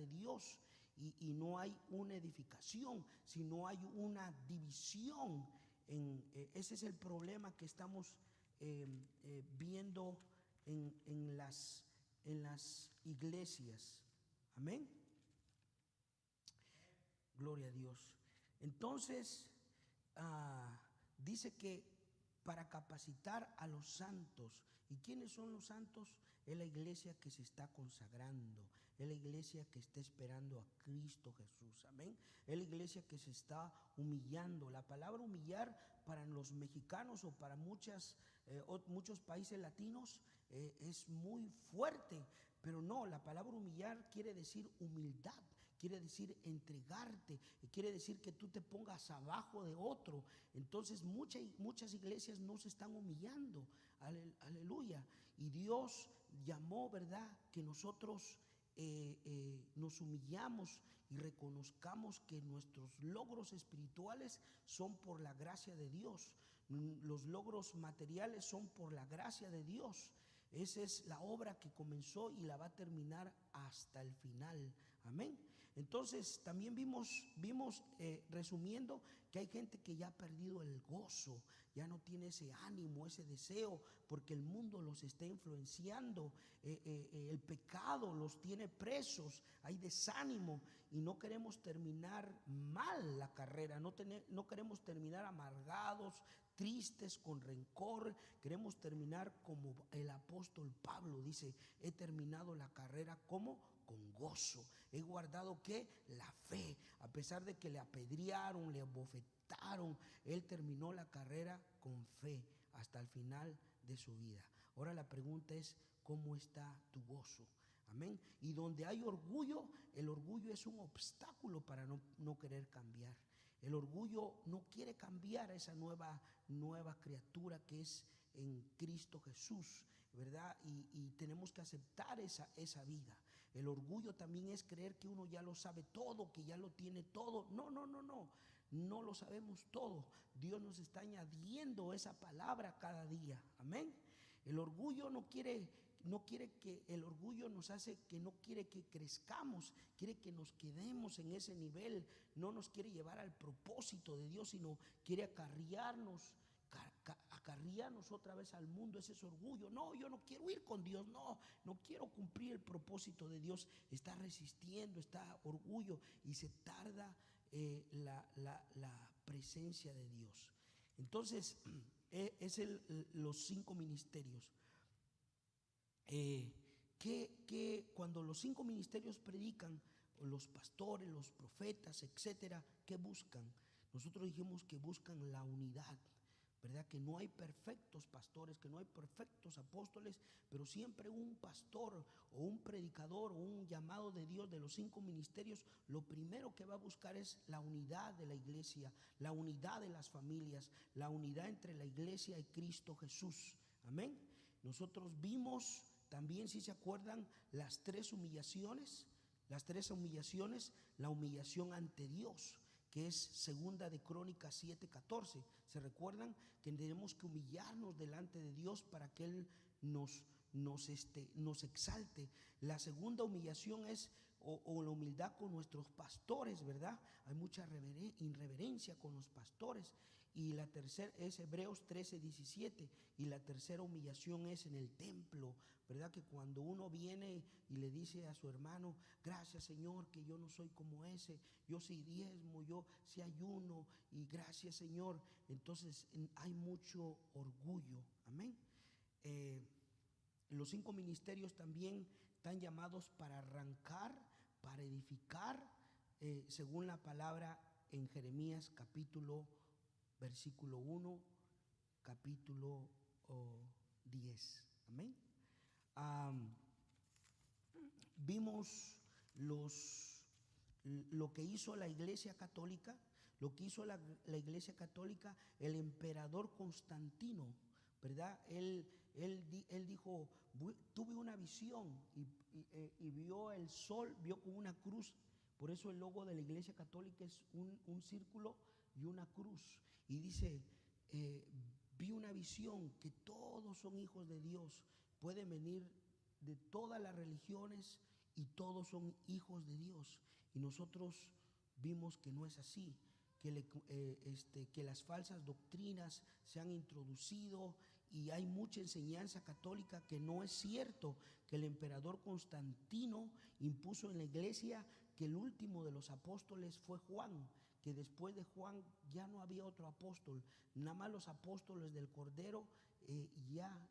de Dios y no hay una edificación, sino hay una división. Ese es el problema que estamos viendo en las iglesias. Amén. Gloria a Dios. Entonces, dice que para capacitar a los santos. ¿Y quiénes son los santos? Es la iglesia que se está consagrando, es la iglesia que está esperando a Cristo Jesús. Amén. Es la iglesia que se está humillando. La palabra humillar para los mexicanos o para muchos países latinos es muy fuerte, pero no, la palabra humillar quiere decir humildad, quiere decir entregarte, quiere decir que tú te pongas abajo de otro. Entonces muchas iglesias no se están humillando, aleluya. Y Dios llamó, ¿verdad?, que nosotros nos humillamos y reconozcamos que nuestros logros espirituales son por la gracia de Dios, los logros materiales son por la gracia de Dios. Esa es la obra que comenzó y la va a terminar hasta el final. Amén. Entonces también vimos resumiendo, que hay gente que ya ha perdido el gozo, ya no tiene ese ánimo, ese deseo, porque el mundo los está influenciando, el pecado los tiene presos, hay desánimo y no queremos terminar mal la carrera, no queremos terminar amargados, tristes, con rencor. Queremos terminar como el apóstol Pablo dice: he terminado la carrera como con gozo, he guardado ¿qué? La fe. A pesar de que le apedrearon, le abofetaron, él terminó la carrera con fe hasta el final de su vida. Ahora la pregunta es: ¿cómo está tu gozo? Amén. Y donde hay orgullo, el orgullo es un obstáculo para no querer cambiar. El orgullo no quiere cambiar a esa nueva criatura que es en Cristo Jesús, ¿verdad? Y tenemos que aceptar esa vida. El orgullo también es creer que uno ya lo sabe todo, que ya lo tiene todo. No lo sabemos todo. Dios nos está añadiendo esa palabra cada día. Amén. El orgullo no quiere que, el orgullo nos hace que no quiere que crezcamos, quiere que nos quedemos en ese nivel, no nos quiere llevar al propósito de Dios, sino quiere acarrearnos otra vez al mundo. Ese es orgullo. No, yo no quiero ir con Dios, no quiero cumplir el propósito de Dios. Está resistiendo, está orgullo y se tarda la presencia de Dios. Entonces es los 5 ministerios. Que cuando los 5 ministerios predican, los pastores, los profetas, etcétera, ¿qué buscan? Nosotros dijimos que buscan la unidad, ¿verdad? Que no hay perfectos pastores, que no hay perfectos apóstoles, pero siempre un pastor o un predicador o un llamado de Dios de los 5 ministerios, lo primero que va a buscar es la unidad de la iglesia, la unidad de las familias, la unidad entre la iglesia y Cristo Jesús. Amén. Nosotros vimos también, si se acuerdan, las 3 humillaciones. La humillación ante Dios, que es segunda de Crónicas 7:14. ¿Se recuerdan? Que tenemos que humillarnos delante de Dios para que Él nos exalte. La segunda humillación es o la humildad con nuestros pastores, ¿verdad? Hay mucha irreverencia con los pastores. Y la tercera es Hebreos 13:17. Y la tercera humillación es en el templo, ¿verdad? Que cuando uno viene y le dice a su hermano: gracias, Señor, que yo no soy como ese, yo sí diezmo, yo sí ayuno, y gracias, Señor. Entonces hay mucho orgullo. Amén. Los 5 ministerios también están llamados para arrancar, para edificar, según la palabra en Jeremías versículo 1, capítulo 10. Amén. Vimos lo que hizo la Iglesia Católica, la Iglesia Católica, el emperador Constantino, ¿verdad? Él dijo: tuve una visión y vio el sol, vio como una cruz. Por eso el logo de la Iglesia Católica es un círculo y una cruz. Y dice: vi una visión que todos son hijos de Dios, pueden venir de todas las religiones y todos son hijos de Dios. Y nosotros vimos que no es así, que las falsas doctrinas se han introducido y hay mucha enseñanza católica que no es cierto, que el emperador Constantino impuso en la iglesia que el último de los apóstoles fue Juan, que después de Juan ya no había otro apóstol, nada más los apóstoles del Cordero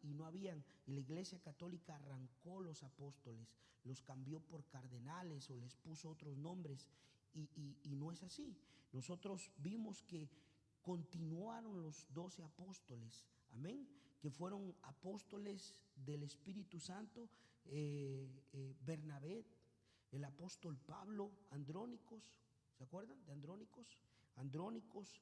y no habían. Y la iglesia católica arrancó los apóstoles, los cambió por cardenales o les puso otros nombres y no es así. Nosotros vimos que continuaron los 12 apóstoles, amén, que fueron apóstoles del Espíritu Santo, Bernabé, el apóstol Pablo, Andrónicos, ¿se acuerdan de Andrónicos? Andrónicos,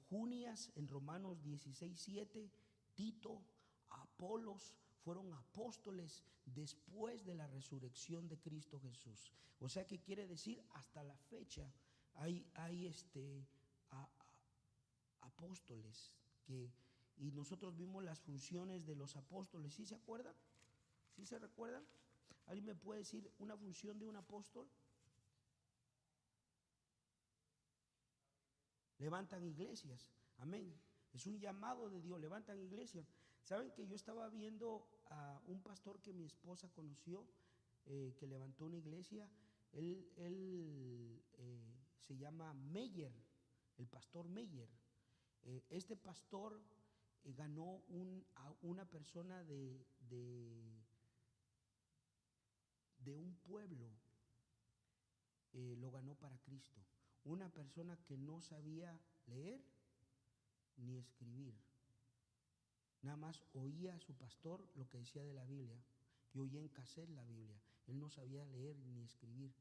Junias en Romanos 16:7, Tito, Apolos, fueron apóstoles después de la resurrección de Cristo Jesús. O sea que quiere decir, hasta la fecha hay apóstoles y nosotros vimos las funciones de los apóstoles. ¿Sí se acuerdan? ¿Sí se recuerdan? ¿Alguien me puede decir una función de un apóstol? Levantan iglesias, amén. Es un llamado de Dios, levantan iglesias. Saben que yo estaba viendo a un pastor que mi esposa conoció, que levantó una iglesia. Él se llama Meyer, el pastor Meyer. Este pastor ganó a una persona de un pueblo, lo ganó para Cristo. Una persona que no sabía leer ni escribir, nada más oía a su pastor lo que decía de la Biblia y oía en cassette la Biblia. Él no sabía leer ni escribir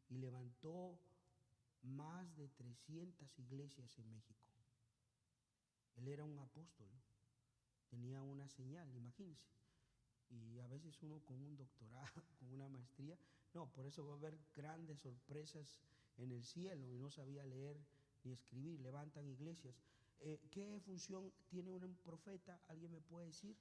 y levantó más de 300 iglesias en México. Él era un apóstol, tenía una señal, imagínense. Y a veces uno con un doctorado, con una maestría, no, por eso va a haber grandes sorpresas en el cielo y no sabía leer ni escribir. Levantan iglesias. ¿Qué función tiene un profeta? ¿Alguien me puede decir?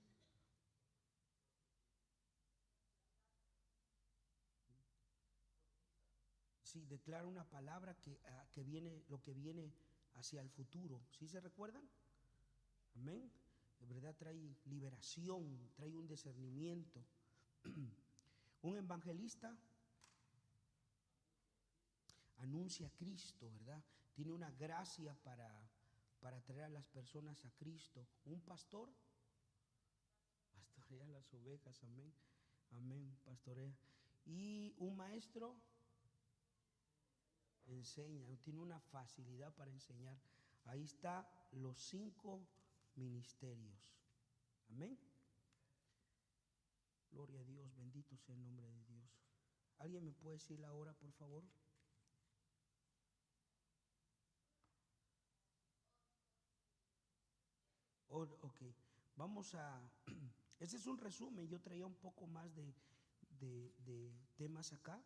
Sí, declara una palabra que viene, lo que viene hacia el futuro. ¿Sí se recuerdan? Amén. De verdad trae liberación, trae un discernimiento. Un evangelista anuncia a Cristo, ¿verdad? Tiene una gracia para traer a las personas a Cristo. Un pastor pastorea las ovejas, amén. Amén, pastorea. Y un maestro enseña, tiene una facilidad para enseñar. Ahí está los 5 ministerios. Amén. Gloria a Dios, bendito sea el nombre de Dios. ¿Alguien me puede decir la hora, por favor? Ok, vamos a... Ese es un resumen, yo traía un poco más de temas acá.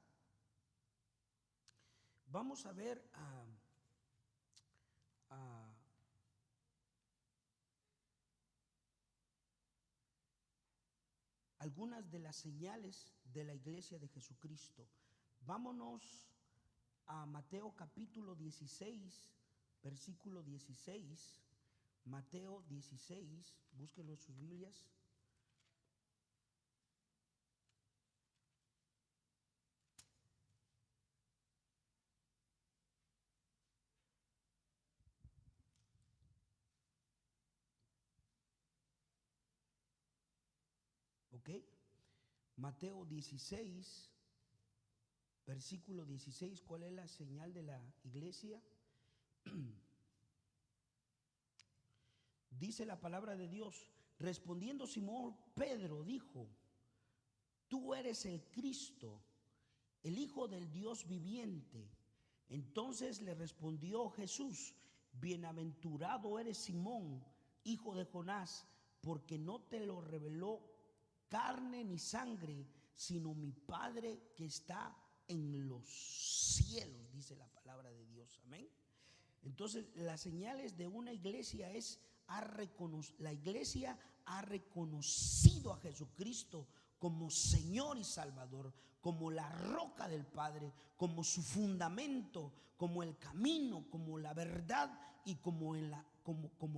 Vamos a ver algunas de las señales de la iglesia de Jesucristo. Vámonos a Mateo capítulo 16, versículo 16. Mateo 16, búsquenlo en sus Biblias. ¿Ok? Mateo 16, versículo 16, ¿cuál es la señal de la iglesia? Dice la palabra de Dios, respondiendo Simón Pedro dijo, tú eres el Cristo, el Hijo del Dios viviente. Entonces le respondió Jesús, bienaventurado eres Simón, hijo de Jonás, porque no te lo reveló carne ni sangre, sino mi Padre que está en los cielos, dice la palabra de Dios. Amén. Entonces, las señales de una iglesia es la iglesia ha reconocido a Jesucristo como Señor y Salvador, como la roca del Padre, como su fundamento, como el camino, como la verdad y como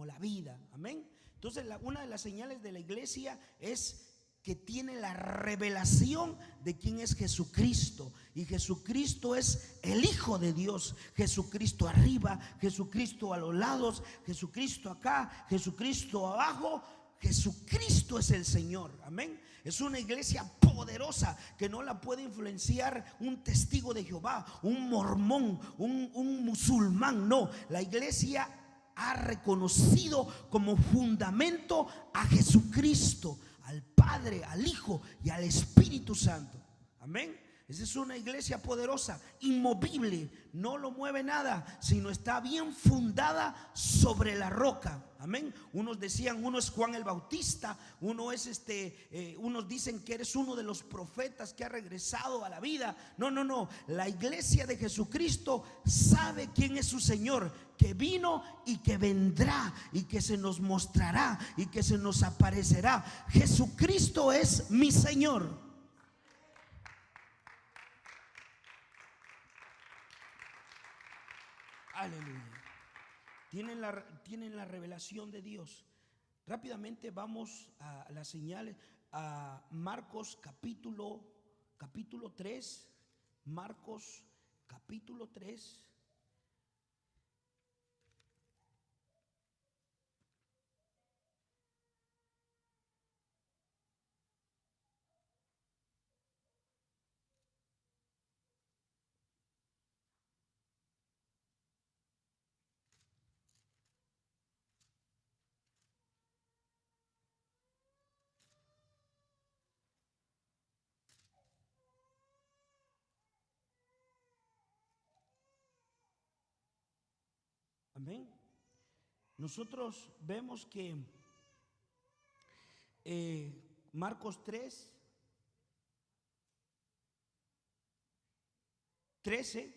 la vida. Amén. Entonces una de las señales de la iglesia es que tiene la revelación de quién es Jesucristo. Y Jesucristo es el Hijo de Dios. Jesucristo arriba, Jesucristo a los lados, Jesucristo acá, Jesucristo abajo. Jesucristo es el Señor. Amén. Es una iglesia poderosa que no la puede influenciar un testigo de Jehová, un mormón, un musulmán. No, la iglesia ha reconocido como fundamento a Jesucristo, al Padre, al Hijo y al Espíritu Santo. Amén. Esa es una iglesia poderosa, inmovible, no lo mueve nada, sino está bien fundada sobre la roca. Amén. Unos decían, uno es Juan el Bautista, unos dicen que eres uno de los profetas que ha regresado a la vida. No. La iglesia de Jesucristo sabe quién es su Señor, que vino y que vendrá y que se nos mostrará y que se nos aparecerá. Jesucristo es mi Señor. Aleluya. Tienen la revelación de Dios. Rápidamente vamos a las señales. A Marcos capítulo 3. Marcos capítulo 3. Amén. Nosotros vemos que Marcos 3:13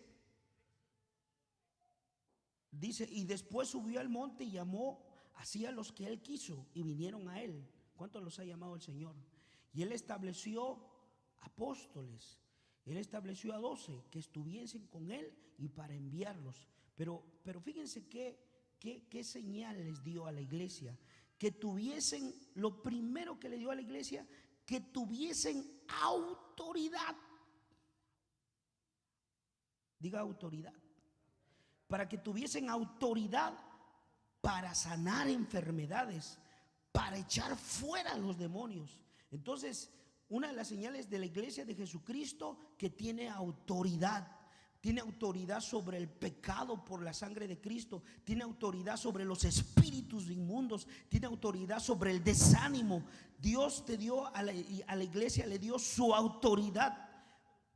dice: y después subió al monte y llamó así a los que él quiso y vinieron a él. ¿Cuántos los ha llamado el Señor? Y él estableció apóstoles. Él estableció a 12 que estuviesen con él y para enviarlos. Pero fíjense qué señal les dio a la iglesia. Que tuviesen, lo primero que le dio a la iglesia, que tuviesen autoridad. Diga autoridad. Para que tuviesen autoridad para sanar enfermedades, para echar fuera a los demonios. Entonces, una de las señales de la iglesia de Jesucristo, que tiene autoridad. Tiene autoridad sobre el pecado por la sangre de Cristo. Tiene autoridad sobre los espíritus inmundos. Tiene autoridad sobre el desánimo. Dios te dio a la iglesia, le dio su autoridad.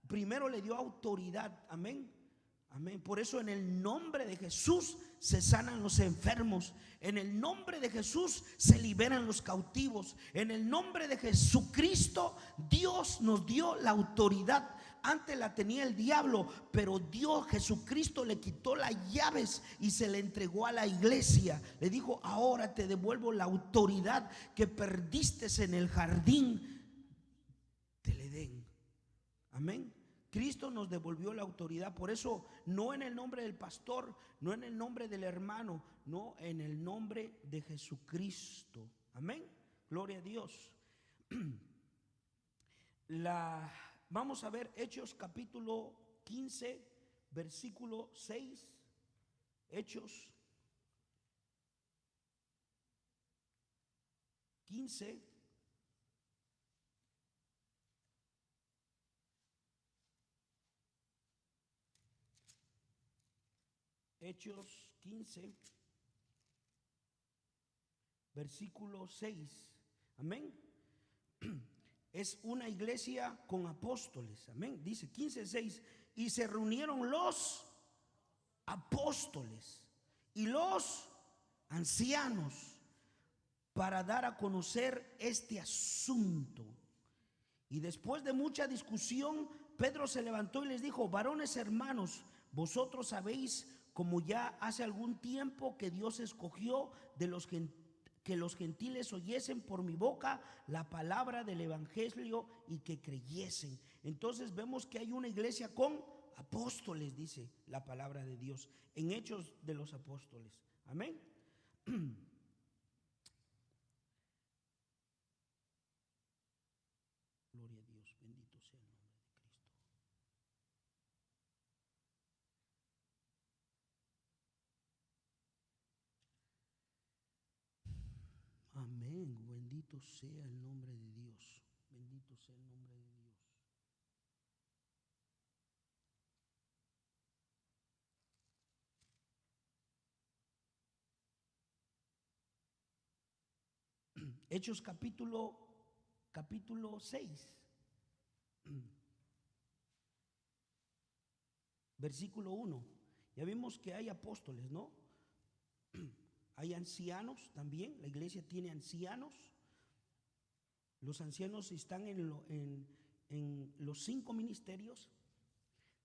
Primero le dio autoridad. Amén. Amén. Por eso en el nombre de Jesús se sanan los enfermos. En el nombre de Jesús se liberan los cautivos. En el nombre de Jesucristo Dios nos dio la autoridad. Antes la tenía el diablo, pero Dios, Jesucristo, le quitó las llaves y se le entregó a la iglesia. Le dijo: ahora te devuelvo la autoridad que perdiste en el jardín del Edén. Amén. Cristo nos devolvió la autoridad. Por eso, no en el nombre del pastor, no en el nombre del hermano, no, en el nombre de Jesucristo. Amén. Gloria a Dios. Vamos a ver Hechos capítulo 15, versículo 6. Hechos 15. Hechos 15, versículo 6. Amén. Es una iglesia con apóstoles. Amén. Dice 15:6. Y se reunieron los apóstoles y los ancianos para dar a conocer este asunto. Y después de mucha discusión, Pedro se levantó y les dijo: varones hermanos, vosotros sabéis, como ya hace algún tiempo, que Dios escogió de los que los gentiles oyesen por mi boca la palabra del evangelio y que creyesen. Entonces vemos que hay una iglesia con apóstoles, dice la palabra de Dios, en Hechos de los Apóstoles. Amén. Gloria a Dios, bendito sea el nombre de Cristo. Amén, bendito sea el nombre de Dios, bendito sea el nombre de Dios. Hechos capítulo 6, versículo 1. Ya vimos que hay apóstoles, ¿no? Hay ancianos también, la iglesia tiene ancianos. Los ancianos están en los 5 ministerios.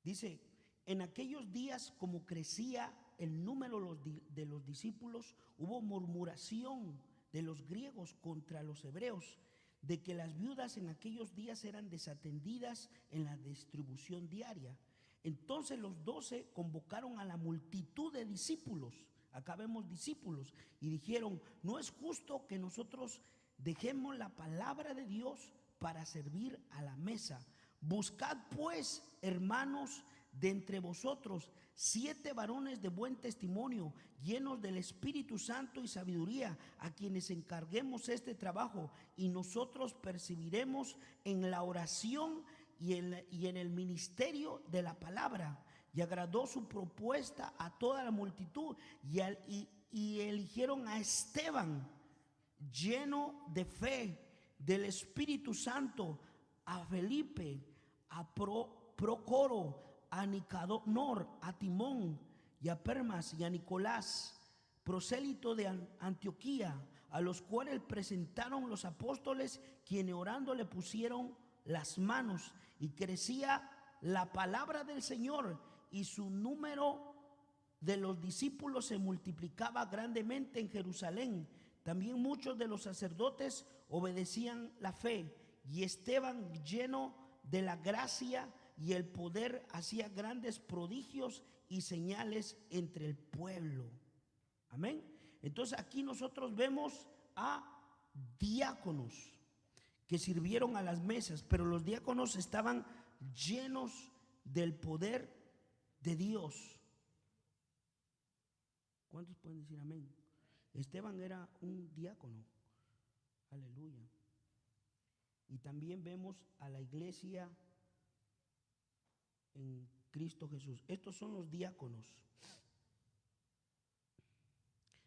Dice, en aquellos días, como crecía el número de los discípulos, hubo murmuración de los griegos contra los hebreos, de que las viudas en aquellos días eran desatendidas en la distribución diaria. Entonces los 12 convocaron a la multitud de discípulos, acá vemos discípulos, y dijeron, no es justo que nosotros dejemos la palabra de Dios para servir a la mesa. Buscad pues, hermanos, de entre vosotros 7 varones de buen testimonio, llenos del Espíritu Santo y sabiduría, a quienes encarguemos este trabajo, y nosotros percibiremos en la oración y en el ministerio de la palabra. Y agradó su propuesta a toda la multitud, y eligieron a Esteban, lleno de fe, del Espíritu Santo, a Felipe, a Procoro, a Nicanor, a Timón y a Permas y a Nicolás, prosélito de Antioquía, a los cuales presentaron los apóstoles, quienes orando le pusieron las manos, y crecía la palabra del Señor, y su número de los discípulos se multiplicaba grandemente en Jerusalén. También muchos de los sacerdotes obedecían la fe, y Esteban, lleno de la gracia y el poder, hacía grandes prodigios y señales entre el pueblo. Amén. Entonces aquí nosotros vemos a diáconos que sirvieron a las mesas, pero los diáconos estaban llenos del poder de Dios. ¿Cuántos pueden decir amén? Esteban era un diácono. Aleluya. Y también vemos a la iglesia en Cristo Jesús. Estos son los diáconos.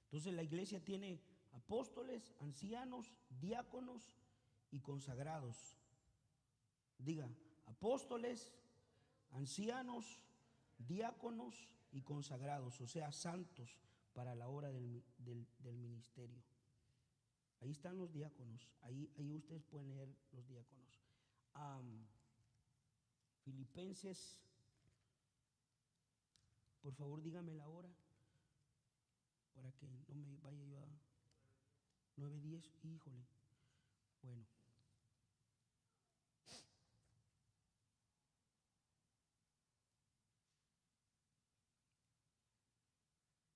Entonces la iglesia tiene apóstoles, ancianos, diáconos y consagrados. Diga, apóstoles, ancianos, diáconos y consagrados, o sea, santos para la hora del ministerio. Ahí están los diáconos, ahí ustedes pueden leer los diáconos. Filipenses, por favor dígame la hora para que no me vaya yo a 9:10, híjole. Bueno.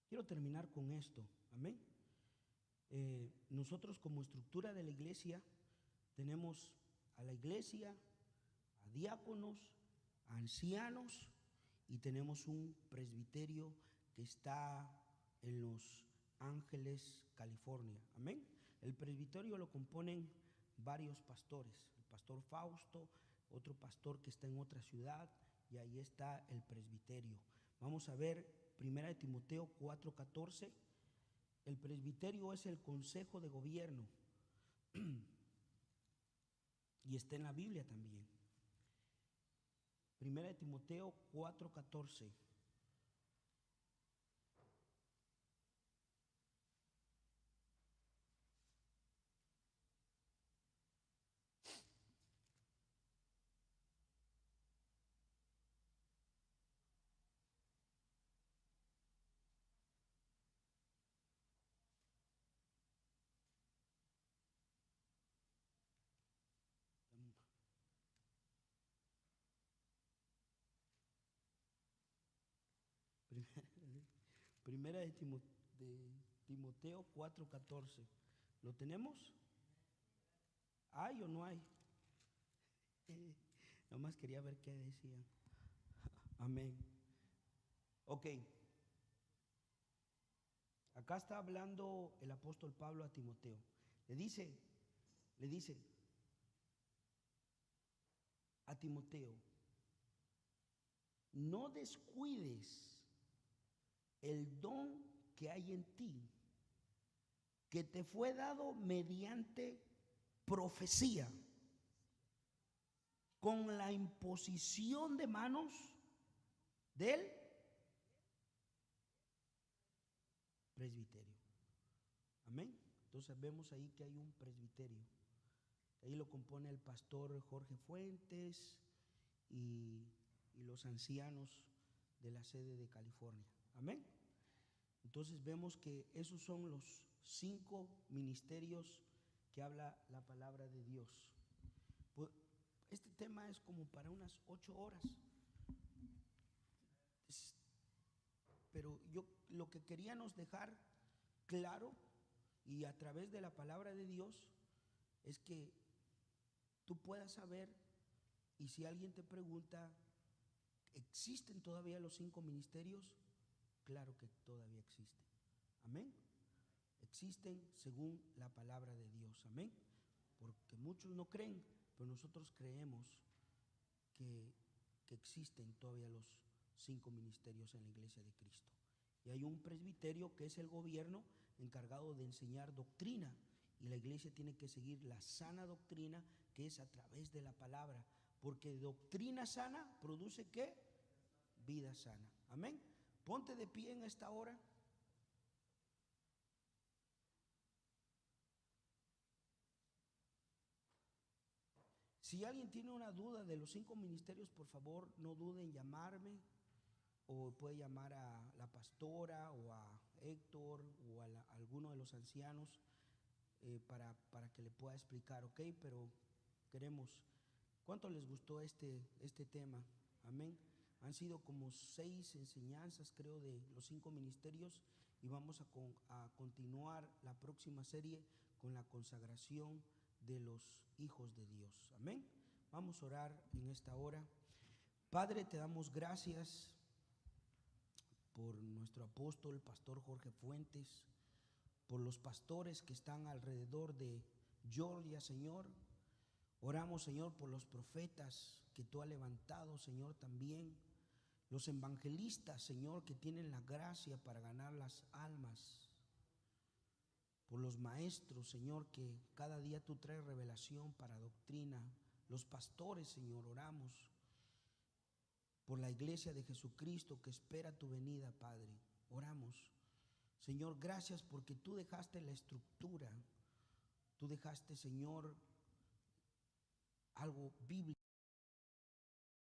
Quiero terminar con esto, amén. Nosotros como estructura de la iglesia tenemos a la iglesia, a diáconos, a ancianos, y tenemos un presbiterio que está en Los Ángeles, California, amén. El presbiterio lo componen varios pastores, el pastor Fausto, otro pastor que está en otra ciudad, y ahí está el presbiterio. Vamos a ver 1 Timoteo 4:14. El presbiterio es el consejo de gobierno y está en la Biblia también. 1 Timoteo 4:14. Primera de Timoteo 4:14. ¿Lo tenemos? ¿Hay o no hay? Nomás quería ver qué decían. Amén. Ok. Acá está hablando el apóstol Pablo a Timoteo. Le dice a Timoteo: no descuides el don que hay en ti, que te fue dado mediante profecía, con la imposición de manos del presbiterio. Amén. Entonces vemos ahí que hay un presbiterio. Ahí lo compone el pastor Jorge Fuentes y los ancianos de la sede de California. Amén. Entonces vemos que esos son los 5 ministerios que habla la palabra de Dios. Pues, este tema es como para unas 8 horas. Pero yo lo que queríamos dejar claro y a través de la palabra de Dios es que tú puedas saber, y si alguien te pregunta, ¿existen todavía los 5 ministerios? Claro que todavía existen. Amén. Existen según la palabra de Dios. Amén. Porque muchos no creen, pero nosotros creemos que existen todavía los 5 ministerios en la iglesia de Cristo. Y hay un presbiterio que es el gobierno encargado de enseñar doctrina. Y la iglesia tiene que seguir la sana doctrina, que es a través de la palabra. Porque doctrina sana produce ¿qué? Vida sana. Amén. Ponte de pie en esta hora. Si alguien tiene una duda de los 5 ministerios, por favor, no duden en llamarme, o puede llamar a la pastora o a Héctor o a alguno de los ancianos para que le pueda explicar, ¿ok? Pero queremos, ¿cuánto les gustó este tema? Amén. Han sido como 6 enseñanzas, creo, de los 5 ministerios, y vamos a continuar la próxima serie con la consagración de los hijos de Dios. Amén. Vamos a orar en esta hora. Padre, te damos gracias por nuestro apóstol, el pastor Jorge Fuentes, por los pastores que están alrededor de Georgia, Señor. Oramos, Señor, por los profetas que tú has levantado, Señor, también. Los evangelistas, Señor, que tienen la gracia para ganar las almas. Por los maestros, Señor, que cada día tú traes revelación para doctrina. Los pastores, Señor, oramos por la iglesia de Jesucristo que espera tu venida, Padre. Oramos. Señor, gracias porque tú dejaste la estructura. Tú dejaste, Señor, algo bíblico.